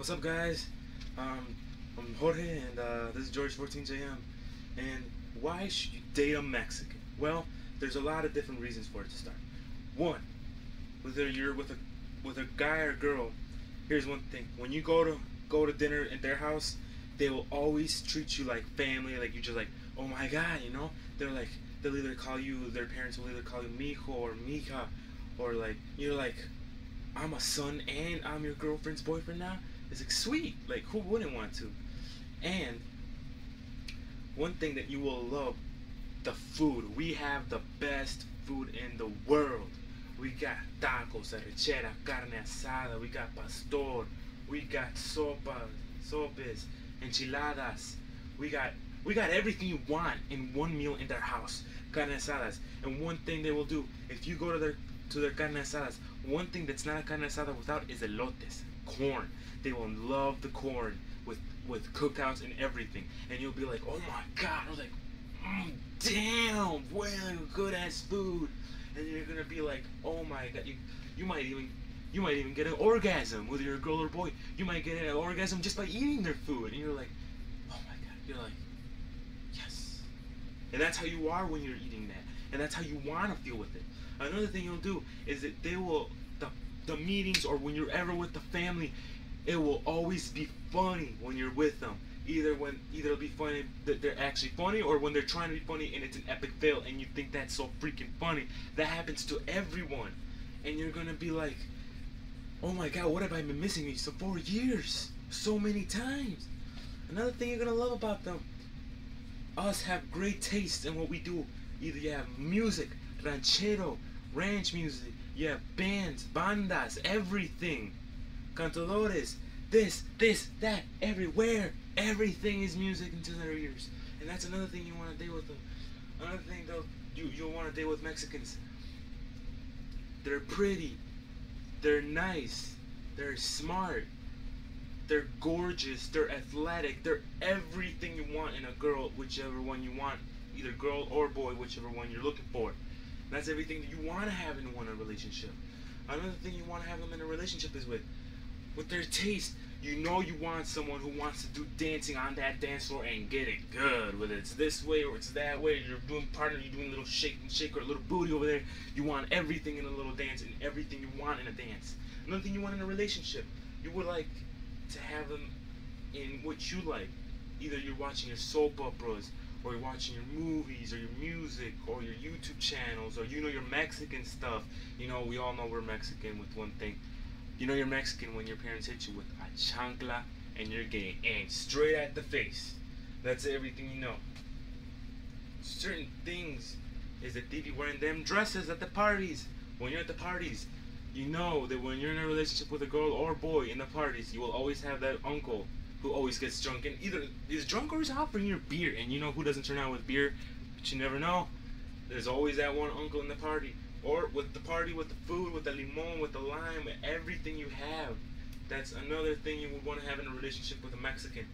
What's up, guys? I'm Jorge, and this is George 14JM. And why should you date a Mexican? Well, there's a lot of different reasons for it to start. One, whether you're with a guy or girl, here's one thing: when you go to dinner at their house, they will always treat you like family, like you're just like, oh my god, you know? They'll either call you, their parents will either call you mijo or mija, or like you're like, I'm a son and I'm your girlfriend's boyfriend now. It's like sweet. Like who wouldn't want to? And one thing that you will love, the food. We have the best food in the world. We got tacos, arrachera, carne asada. We got pastor. We got sopes, enchiladas. We got everything you want in one meal in their house. Carne asadas. And one thing they will do, if you go to their carne asadas, one thing that's not a carne asada without is elotes, corn. They will love the corn with cookouts and everything. And you'll be like, oh my god. I was like, damn, well, good ass food. And you're gonna be like, oh my god. You might even get an orgasm with your girl or boy. You might get an orgasm just by eating their food. And you're like, oh my god. You're like, yes. And that's how you are when you're eating that. And that's how you want to feel with it. Another thing you'll do is that they will, the meetings or when you're ever with the family, it will always be funny when you're with them. Either it'll be funny that they're actually funny, or when they're trying to be funny and it's an epic fail and you think that's so freaking funny. That happens to everyone. And you're gonna be like, oh my god, what have I been missing these for 4 years? So many times. Another thing you're gonna love about them, us have great taste in what we do. Either you have music, ranchero, ranch music, you have bands, bandas, everything. Cantadores, this, that, everywhere. Everything is music into their ears. And that's another thing you want to date with them. Another thing though, you'll want to date with Mexicans. They're pretty, they're nice, they're smart, they're gorgeous, they're athletic, they're everything you want in a girl, whichever one you want, either girl or boy, whichever one you're looking for. That's everything that you want to have in a relationship. Another thing you want to have them in a relationship is with their taste. You know you want someone who wants to do dancing on that dance floor and get it good. Whether it's this way or it's that way, you're doing partner, you're doing a little shake and shake or a little booty over there. You want everything in a little dance and everything you want in a dance. Another thing you want in a relationship, you would like to have them in what you like. Either you're watching your soap operas, or you're watching your movies, or your music, or your YouTube channels, or you know your Mexican stuff. You know, we all know we're Mexican with one thing. You know you're Mexican when your parents hit you with a chancla and you're getting aimed straight at the face. That's everything you know. Certain things is that they be wearing them dresses at the parties. When you're at the parties, you know that when you're in a relationship with a girl or boy in the parties, you will always have that uncle who always gets drunk and either is drunk or is offering you beer. And you know who doesn't turn out with beer? But you never know. There's always that one uncle in the party. Or with the party, with the food, with the limon, with the lime, with everything you have. That's another thing you would want to have in a relationship with a Mexican.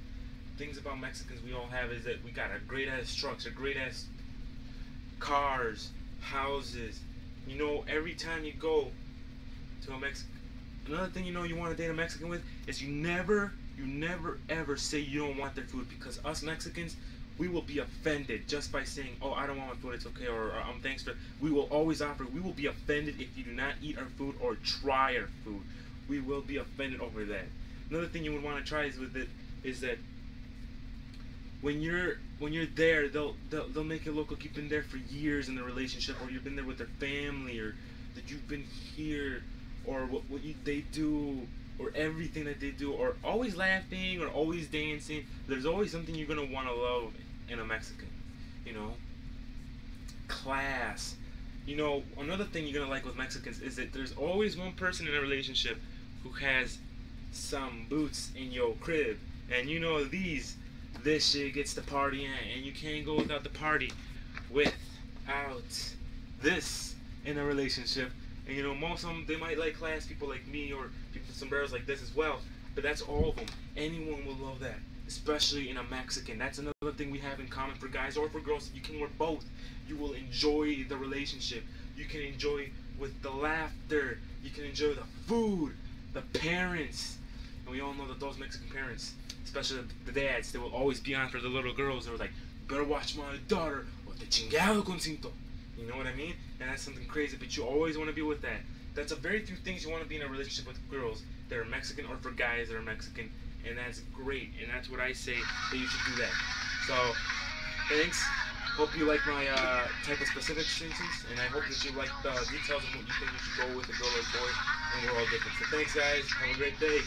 Things about Mexicans we all have is that we got a great ass trucks, a great ass cars, houses. You know, every time you go to a Mexican, another thing you know you want to date a Mexican with is you never ever say you don't want their food, because us Mexicans, we will be offended just by saying, oh, I don't want my food, it's okay, or thanks for. We will always offer. We will be offended if you do not eat our food or try our food. We will be offended over that. Another thing you would want to try is with it is that when you're there, they'll make it look like you've been there for years in the relationship, or you've been there with their family, or that you've been here, or they do, or everything that they do, or always laughing, or always dancing. There's always something you're gonna want to love in a Mexican. You know, class. You know, another thing you're gonna like with Mexicans is that there's always one person in a relationship who has some boots in your crib, and you know this shit gets the party in, and you can't go without the party without this in a relationship. And you know, most of them, they might like class people like me, or people with sombreros like this as well. But that's all of them. Anyone will love that, especially in a Mexican. That's another thing we have in common for guys or for girls. You can wear both. You will enjoy the relationship. You can enjoy with the laughter. You can enjoy the food, the parents. And we all know that those Mexican parents, especially the dads, they will always be on for the little girls. They were like, you better watch my daughter, or te chingado concinto. You know what I mean? And that's something crazy, but you always want to be with that. That's a very few things you want to be in a relationship with girls that are Mexican, or for guys that are Mexican, and that's great. And that's what I say, that you should do that. So, thanks. Hope you like my type of specific instances, and I hope that you like the details of what you think you should go with, a girl or a boy, and we're all different. So thanks, guys. Have a great day.